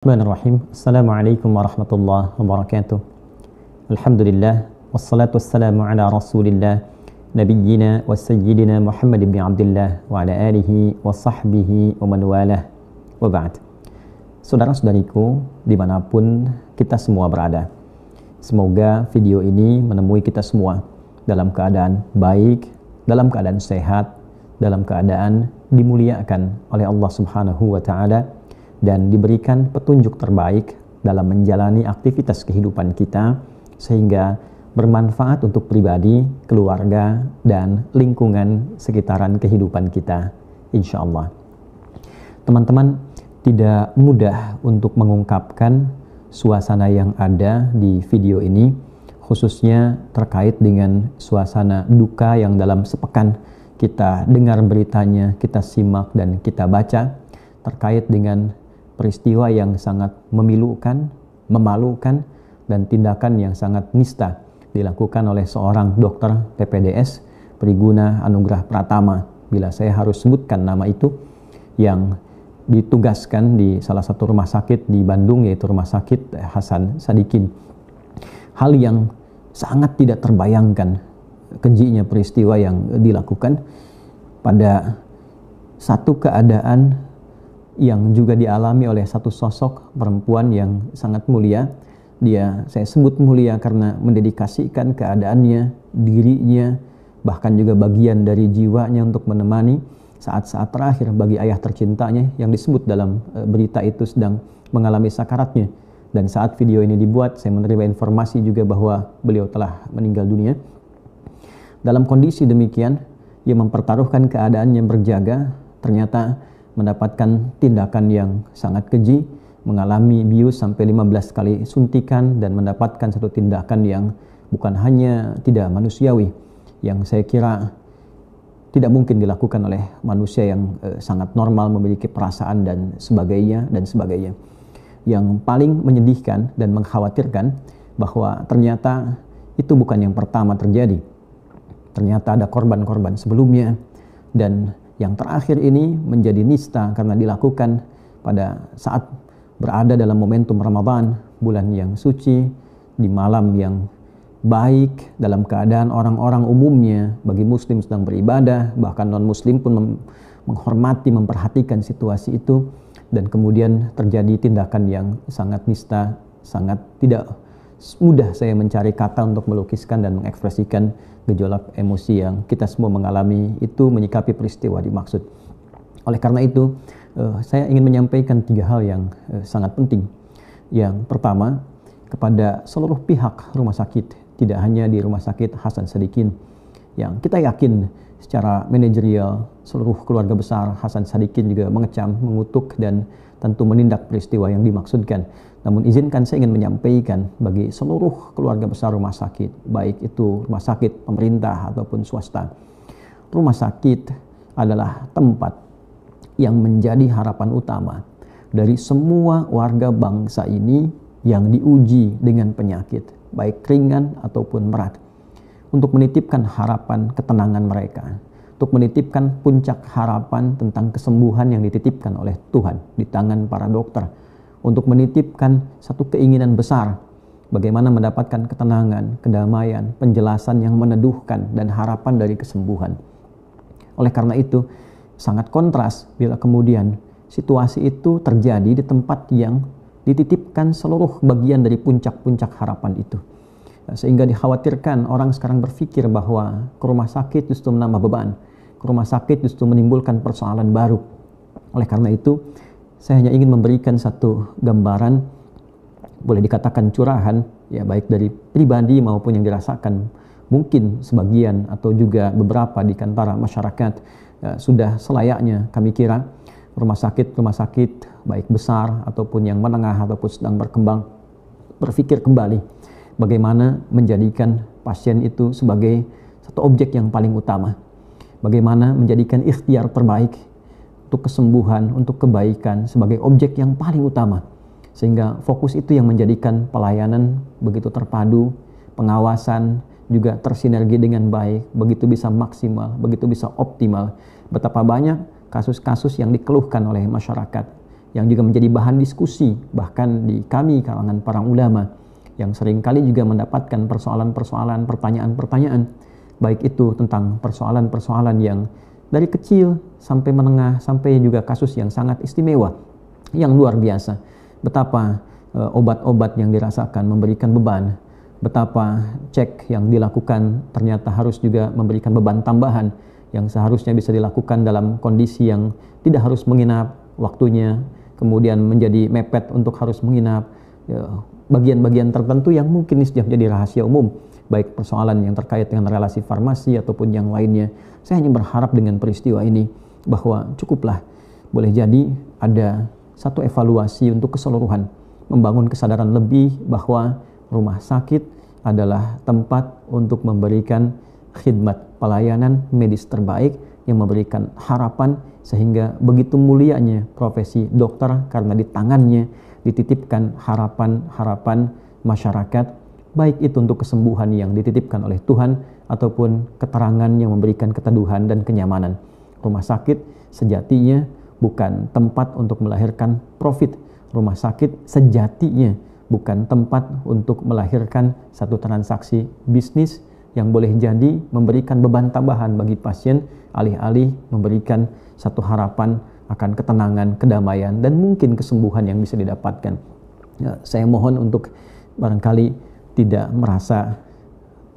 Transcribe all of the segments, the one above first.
Bismillahirrahmanirrahim. Assalamualaikum warahmatullahi wabarakatuh. Alhamdulillah wassalatu wassalamu ala Rasulillah nabiyyina wa sayyidina Muhammad bin Abdullah wa ala alihi wa sahbihi wa man walah wa ba'd. Saudara-saudariku dimanapun kita semua berada, semoga video ini menemui kita semua dalam keadaan baik, dalam keadaan sehat, dalam keadaan dimuliakan oleh Allah Subhanahu wa ta'ala, dan diberikan petunjuk terbaik dalam menjalani aktivitas kehidupan kita sehingga bermanfaat untuk pribadi, keluarga, dan lingkungan sekitaran kehidupan kita, insya Allah. Teman-teman, tidak mudah untuk mengungkapkan suasana yang ada di video ini, khususnya terkait dengan suasana duka yang dalam sepekan kita dengar beritanya, kita simak dan kita baca terkait dengan peristiwa yang sangat memilukan, memalukan, dan tindakan yang sangat nista dilakukan oleh seorang dokter PPDS, Priguna Anugrah Pratama, bila saya harus sebutkan nama itu, yang ditugaskan di salah satu rumah sakit di Bandung, yaitu Rumah Sakit Hasan Sadikin. Hal yang sangat tidak terbayangkan, kejinya peristiwa yang dilakukan pada satu keadaan yang juga dialami oleh satu sosok perempuan yang sangat mulia. Dia saya sebut mulia karena mendedikasikan keadaannya, dirinya, bahkan juga bagian dari jiwanya untuk menemani saat-saat terakhir bagi ayah tercintanya yang disebut dalam berita itu sedang mengalami sakaratnya. Dan saat video ini dibuat, saya menerima informasi juga bahwa beliau telah meninggal dunia. Dalam kondisi demikian, ia mempertaruhkan keadaannya berjaga, ternyata mendapatkan tindakan yang sangat keji, mengalami bius sampai 15 kali suntikan, dan mendapatkan satu tindakan yang bukan hanya tidak manusiawi, yang saya kira tidak mungkin dilakukan oleh manusia yang sangat normal, memiliki perasaan dan sebagainya. Yang paling menyedihkan dan mengkhawatirkan bahwa ternyata itu bukan yang pertama terjadi. Ternyata ada korban-korban sebelumnya, dan yang terakhir ini menjadi nista karena dilakukan pada saat berada dalam momentum Ramadan, bulan yang suci, di malam yang baik, dalam keadaan orang-orang umumnya bagi muslim sedang beribadah, bahkan non-muslim pun menghormati, memperhatikan situasi itu, dan kemudian terjadi tindakan yang sangat nista, sangat tidak mudah saya mencari kata untuk melukiskan dan mengekspresikan gejolak emosi yang kita semua mengalami itu menyikapi peristiwa dimaksud. Oleh karena itu, saya ingin menyampaikan 3 hal yang sangat penting. Yang pertama, kepada seluruh pihak rumah sakit, tidak hanya di Rumah Sakit Hasan Sadikin, yang kita yakin secara manajerial seluruh keluarga besar Hasan Sadikin juga mengecam, mengutuk, dan tentu menindak peristiwa yang dimaksudkan. Namun izinkan saya ingin menyampaikan bagi seluruh keluarga besar rumah sakit, baik itu rumah sakit pemerintah ataupun swasta, rumah sakit adalah tempat yang menjadi harapan utama dari semua warga bangsa ini yang diuji dengan penyakit, baik ringan ataupun berat, untuk menitipkan harapan ketenangan mereka, untuk menitipkan puncak harapan tentang kesembuhan yang dititipkan oleh Tuhan di tangan para dokter, untuk menitipkan satu keinginan besar bagaimana mendapatkan ketenangan, kedamaian, penjelasan yang meneduhkan, dan harapan dari kesembuhan. Oleh karena itu, sangat kontras bila kemudian situasi itu terjadi di tempat yang dititipkan seluruh bagian dari puncak-puncak harapan itu. Sehingga dikhawatirkan orang sekarang berpikir bahwa ke rumah sakit justru menambah beban, ke rumah sakit justru menimbulkan persoalan baru. Oleh karena itu, saya hanya ingin memberikan satu gambaran, boleh dikatakan curahan, ya baik dari pribadi maupun yang dirasakan mungkin sebagian atau juga beberapa di antara masyarakat. Sudah selayaknya kami kira rumah sakit baik besar ataupun yang menengah ataupun sedang berkembang berpikir kembali bagaimana menjadikan pasien itu sebagai satu objek yang paling utama, bagaimana menjadikan ikhtiar terbaik untuk kesembuhan, untuk kebaikan sebagai objek yang paling utama, sehingga fokus itu yang menjadikan pelayanan begitu terpadu, pengawasan juga tersinergi dengan baik, begitu bisa maksimal, begitu bisa optimal. Betapa banyak kasus-kasus yang dikeluhkan oleh masyarakat yang juga menjadi bahan diskusi bahkan di kami kalangan para ulama yang seringkali juga mendapatkan persoalan-persoalan, pertanyaan-pertanyaan, baik itu tentang persoalan-persoalan yang dari kecil sampai menengah sampai juga kasus yang sangat istimewa, yang luar biasa. Betapa obat-obat yang dirasakan memberikan beban, betapa cek yang dilakukan ternyata harus juga memberikan beban tambahan yang seharusnya bisa dilakukan dalam kondisi yang tidak harus menginap waktunya, kemudian menjadi mepet untuk harus menginap, bagian-bagian tertentu yang mungkin sudah menjadi rahasia umum, baik persoalan yang terkait dengan relasi farmasi ataupun yang lainnya. Saya hanya berharap dengan peristiwa ini bahwa cukuplah, boleh jadi ada satu evaluasi untuk keseluruhan, membangun kesadaran lebih bahwa rumah sakit adalah tempat untuk memberikan khidmat pelayanan medis terbaik yang memberikan harapan, sehingga begitu mulianya profesi dokter karena di tangannya dititipkan harapan-harapan masyarakat, baik itu untuk kesembuhan yang dititipkan oleh Tuhan ataupun keterangan yang memberikan keteduhan dan kenyamanan. Rumah sakit sejatinya bukan tempat untuk melahirkan profit. Rumah sakit sejatinya bukan tempat untuk melahirkan satu transaksi bisnis yang boleh jadi memberikan beban tambahan bagi pasien, alih-alih memberikan satu harapan akan ketenangan, kedamaian, dan mungkin kesembuhan yang bisa didapatkan. Saya mohon untuk barangkali tidak merasa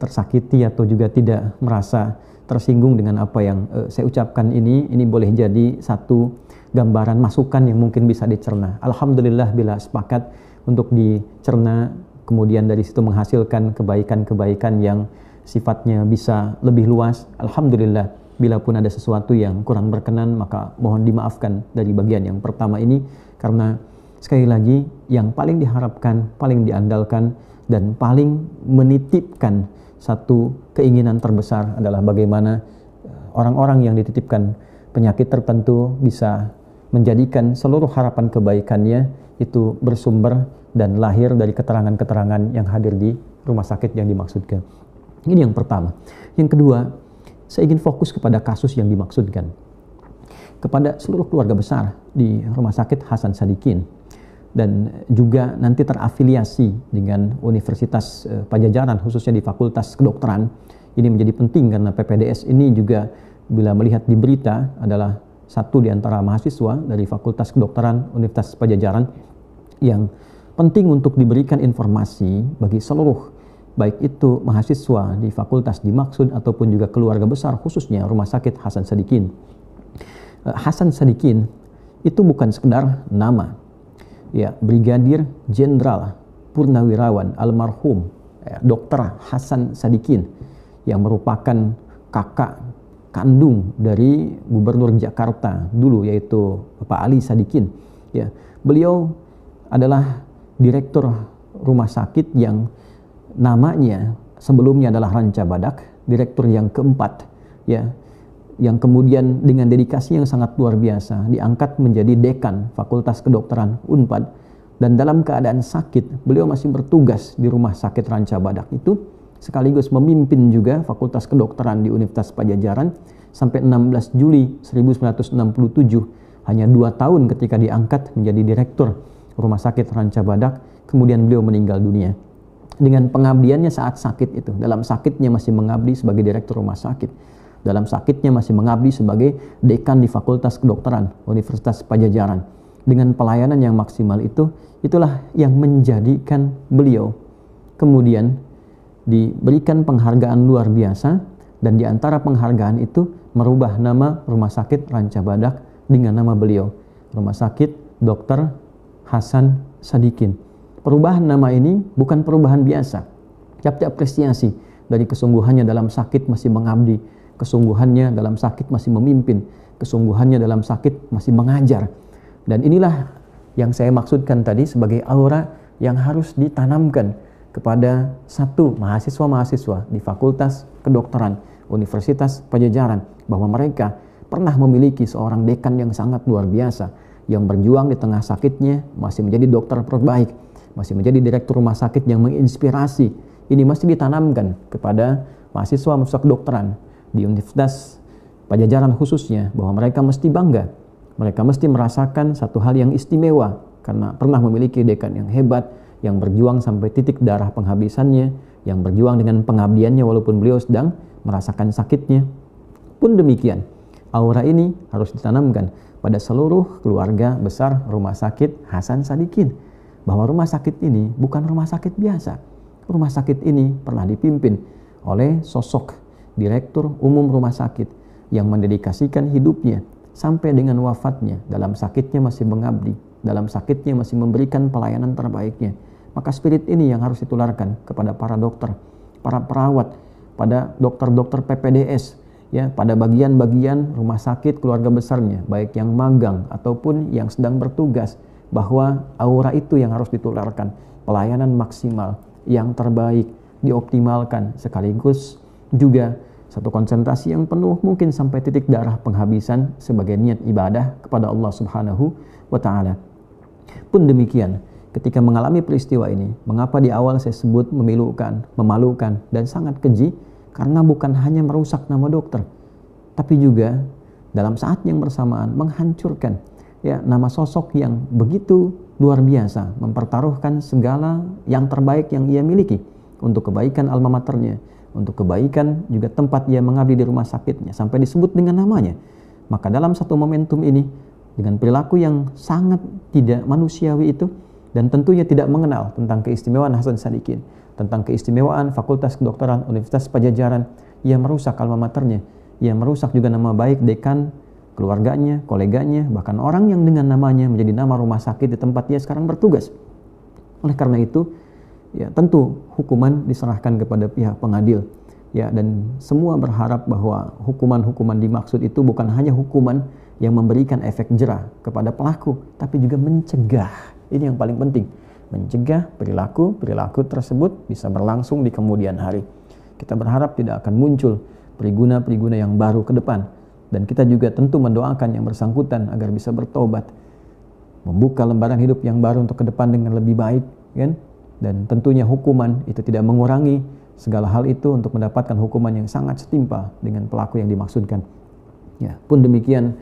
tersakiti atau juga tidak merasa tersinggung dengan apa yang saya ucapkan ini. Ini boleh jadi satu gambaran masukan yang mungkin bisa dicerna. Alhamdulillah bila sepakat untuk dicerna, kemudian dari situ menghasilkan kebaikan-kebaikan yang sifatnya bisa lebih luas. Alhamdulillah, bila pun ada sesuatu yang kurang berkenan, maka mohon dimaafkan dari bagian yang pertama ini, karena sekali lagi yang paling diharapkan, paling diandalkan, dan paling menitipkan satu keinginan terbesar adalah bagaimana orang-orang yang dititipkan penyakit tertentu bisa menjadikan seluruh harapan kebaikannya itu bersumber dan lahir dari keterangan-keterangan yang hadir di rumah sakit yang dimaksudkan. Ini yang pertama. Yang kedua, saya ingin fokus kepada kasus yang dimaksudkan. Kepada seluruh keluarga besar di Rumah Sakit Hasan Sadikin, dan juga nanti terafiliasi dengan Universitas Pajajaran, khususnya di Fakultas Kedokteran. Ini menjadi penting karena PPDS ini juga bila melihat di berita adalah satu di antara mahasiswa dari Fakultas Kedokteran Universitas Pajajaran yang penting untuk diberikan informasi bagi seluruh, baik itu mahasiswa di fakultas dimaksud ataupun juga keluarga besar, khususnya Rumah Sakit Hasan Sadikin. Hasan Sadikin itu bukan sekedar nama. Ya, Brigadir Jenderal Purnawirawan almarhum Dr. Hasan Sadikin yang merupakan kakak kandung dari Gubernur Jakarta dulu, yaitu Bapak Ali Sadikin. Ya, beliau adalah direktur rumah sakit yang namanya sebelumnya adalah Ranca Badak, direktur yang keempat, ya, yang kemudian dengan dedikasi yang sangat luar biasa diangkat menjadi dekan Fakultas Kedokteran Unpad, dan dalam keadaan sakit beliau masih bertugas di Rumah Sakit Ranca Badak itu, sekaligus memimpin juga Fakultas Kedokteran di Universitas Pajajaran sampai 16 Juli 1967, hanya 2 tahun ketika diangkat menjadi direktur Rumah Sakit Ranca Badak, kemudian beliau meninggal dunia. Dengan pengabdiannya saat sakit itu, dalam sakitnya masih mengabdi sebagai direktur rumah sakit, dalam sakitnya masih mengabdi sebagai dekan di Fakultas Kedokteran Universitas Pajajaran. Dengan pelayanan yang maksimal itu, itulah yang menjadikan beliau kemudian diberikan penghargaan luar biasa, dan di antara penghargaan itu merubah nama Rumah Sakit Ranca Badak dengan nama beliau, Rumah Sakit Dr. Hasan Sadikin. Perubahan nama ini bukan perubahan biasa, tapi apresiasi dari kesungguhannya dalam sakit masih mengabdi, kesungguhannya dalam sakit masih memimpin, kesungguhannya dalam sakit masih mengajar. Dan inilah yang saya maksudkan tadi sebagai aura yang harus ditanamkan kepada satu mahasiswa-mahasiswa di Fakultas Kedokteran Universitas Pajajaran, bahwa mereka pernah memiliki seorang dekan yang sangat luar biasa, yang berjuang di tengah sakitnya masih menjadi dokter terbaik, masih menjadi direktur rumah sakit yang menginspirasi. Ini masih ditanamkan kepada mahasiswa kedokteran di Universitas Pajajaran khususnya, bahwa mereka mesti bangga Mereka mesti merasakan satu hal yang istimewa karena pernah memiliki dekan yang hebat, yang berjuang sampai titik darah penghabisannya, yang berjuang dengan pengabdiannya walaupun beliau sedang merasakan sakitnya. Pun demikian, aura ini harus ditanamkan pada seluruh keluarga besar Rumah Sakit Hasan Sadikin, bahwa rumah sakit ini bukan rumah sakit biasa. Rumah sakit ini pernah dipimpin oleh sosok Direktur Umum Rumah Sakit yang mendedikasikan hidupnya sampai dengan wafatnya, dalam sakitnya masih mengabdi, dalam sakitnya masih memberikan pelayanan terbaiknya. Maka spirit ini yang harus ditularkan kepada para dokter, para perawat, pada dokter-dokter PPDS, ya, pada bagian-bagian rumah sakit keluarga besarnya, baik yang magang ataupun yang sedang bertugas, bahwa aura itu yang harus ditularkan, pelayanan maksimal, yang terbaik, dioptimalkan, sekaligus juga satu konsentrasi yang penuh mungkin sampai titik darah penghabisan sebagai niat ibadah kepada Allah Subhanahu wa Ta'ala. Pun demikian, ketika mengalami peristiwa ini, mengapa di awal saya sebut memilukan, memalukan, dan sangat keji? Karena bukan hanya merusak nama dokter, tapi juga dalam saat yang bersamaan menghancurkan, ya, nama sosok yang begitu luar biasa, mempertaruhkan segala yang terbaik yang ia miliki untuk kebaikan alma maternya, untuk kebaikan juga tempat ia mengabdi di rumah sakitnya, sampai disebut dengan namanya. Maka dalam satu momentum ini, dengan perilaku yang sangat tidak manusiawi itu, dan tentunya tidak mengenal tentang keistimewaan Hasan Sadikin, tentang keistimewaan Fakultas Kedokteran Universitas Padjadjaran, ia merusak alma maternya, ia merusak juga nama baik dekan, keluarganya, koleganya, bahkan orang yang dengan namanya menjadi nama rumah sakit di tempat ia sekarang bertugas. Oleh karena itu, ya, tentu hukuman diserahkan kepada pihak pengadil, ya, dan semua berharap bahwa hukuman-hukuman dimaksud itu bukan hanya hukuman yang memberikan efek jera kepada pelaku, tapi juga mencegah. Ini yang paling penting, mencegah perilaku tersebut bisa berlangsung di kemudian hari. Kita berharap tidak akan muncul periguna-periguna yang baru ke depan, dan kita juga tentu mendoakan yang bersangkutan agar bisa bertobat, membuka lembaran hidup yang baru untuk ke depan dengan lebih baik, kan? Dan tentunya hukuman itu tidak mengurangi segala hal itu untuk mendapatkan hukuman yang sangat setimpal dengan pelaku yang dimaksudkan. Ya, pun demikian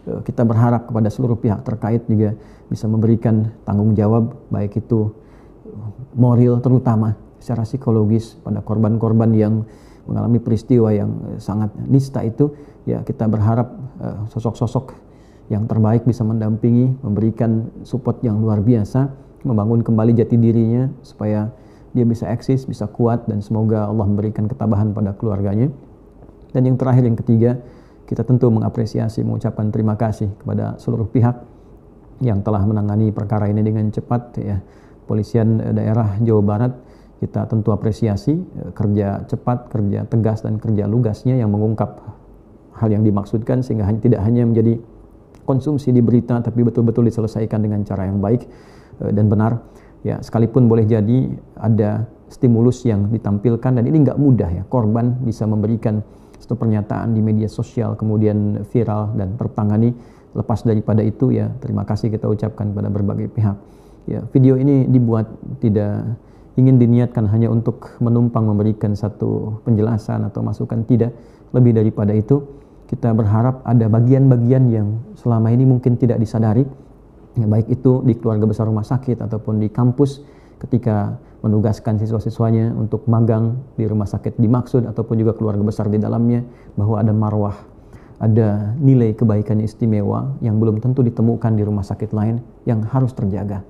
kita berharap kepada seluruh pihak terkait juga bisa memberikan tanggung jawab, baik itu moral terutama secara psikologis pada korban-korban yang mengalami peristiwa yang sangat nista itu. Ya, kita berharap sosok-sosok yang terbaik bisa mendampingi, memberikan support yang luar biasa, membangun kembali jati dirinya supaya dia bisa eksis, bisa kuat, dan semoga Allah memberikan ketabahan pada keluarganya. Dan yang terakhir, yang ketiga, kita tentu mengapresiasi, mengucapkan terima kasih kepada seluruh pihak yang telah menangani perkara ini dengan cepat, ya. Polisian daerah Jawa Barat, kita tentu apresiasi kerja cepat, kerja tegas, dan kerja lugasnya yang mengungkap hal yang dimaksudkan, sehingga tidak hanya menjadi konsumsi di berita, tapi betul-betul diselesaikan dengan cara yang baik dan benar, ya. Sekalipun boleh jadi ada stimulus yang ditampilkan, dan ini nggak mudah, ya. Korban bisa memberikan satu pernyataan di media sosial kemudian viral dan tertangani. Lepas daripada itu, ya, terima kasih kita ucapkan pada berbagai pihak. Ya, video ini dibuat tidak ingin diniatkan hanya untuk menumpang memberikan satu penjelasan atau masukan, tidak. Lebih daripada itu, kita berharap ada bagian-bagian yang selama ini mungkin tidak disadari, ya, baik itu di keluarga besar rumah sakit ataupun di kampus ketika menugaskan siswa-siswanya untuk magang di rumah sakit dimaksud, ataupun juga keluarga besar di dalamnya, bahwa ada marwah, ada nilai kebaikan istimewa yang belum tentu ditemukan di rumah sakit lain, yang harus terjaga,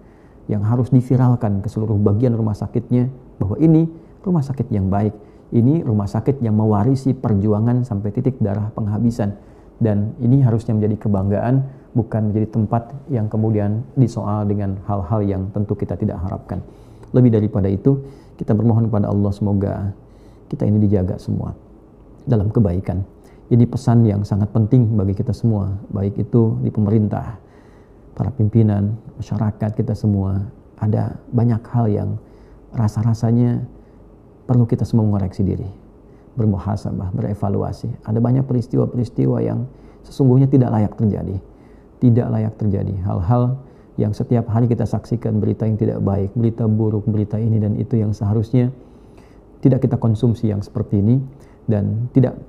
yang harus diviralkan ke seluruh bagian rumah sakitnya, bahwa ini rumah sakit yang baik, ini rumah sakit yang mewarisi perjuangan sampai titik darah penghabisan, dan ini harusnya menjadi kebanggaan, bukan menjadi tempat yang kemudian disoal dengan hal-hal yang tentu kita tidak harapkan. Lebih daripada itu, kita bermohon kepada Allah semoga kita ini dijaga semua dalam kebaikan. Ini pesan yang sangat penting bagi kita semua, baik itu di pemerintah, para pimpinan, masyarakat kita semua. Ada banyak hal yang rasa-rasanya perlu kita semua mengoreksi diri, bermuhasabah, berevaluasi. Ada banyak peristiwa-peristiwa yang sesungguhnya tidak layak terjadi. Tidak layak terjadi. Hal-hal yang setiap hari kita saksikan, berita yang tidak baik, berita buruk, berita ini dan itu, yang seharusnya tidak kita konsumsi yang seperti ini dan tidak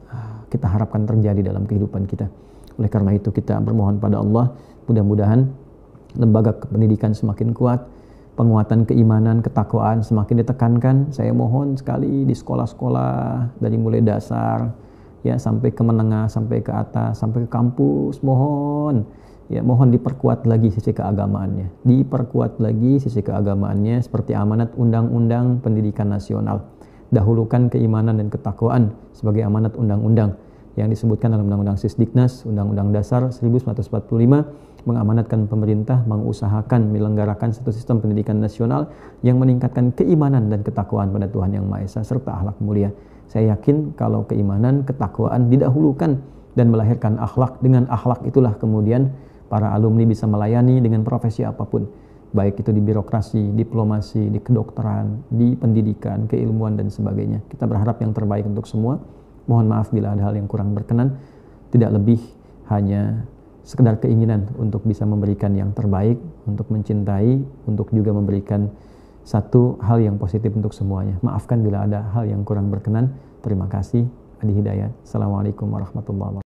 kita harapkan terjadi dalam kehidupan kita. Oleh karena itu kita bermohon pada Allah, mudah-mudahan lembaga pendidikan semakin kuat, penguatan keimanan, ketakwaan semakin ditekankan. Saya mohon sekali di sekolah-sekolah dari mulai dasar ya sampai ke menengah, sampai ke atas, sampai ke kampus, mohon diperkuat lagi sisi keagamaannya. Diperkuat lagi sisi keagamaannya seperti amanat Undang-Undang Pendidikan Nasional. Dahulukan keimanan dan ketakwaan sebagai amanat undang-undang yang disebutkan dalam Undang-Undang Sisdiknas, Undang-Undang Dasar 1945, mengamanatkan pemerintah mengusahakan menyelenggarakan satu sistem pendidikan nasional yang meningkatkan keimanan dan ketakwaan pada Tuhan Yang Maha Esa serta akhlak mulia. Saya yakin kalau keimanan, ketakwaan didahulukan dan melahirkan akhlak, dengan akhlak itulah kemudian para alumni bisa melayani dengan profesi apapun, baik itu di birokrasi, diplomasi, di kedokteran, di pendidikan, keilmuan dan sebagainya. Kita berharap yang terbaik untuk semua. Mohon maaf bila ada hal yang kurang berkenan. Tidak lebih hanya sekedar keinginan untuk bisa memberikan yang terbaik, untuk mencintai, untuk juga memberikan satu hal yang positif untuk semuanya. Maafkan bila ada hal yang kurang berkenan. Terima kasih. Adi Hidayat. Assalamualaikum warahmatullahi wabarakatuh.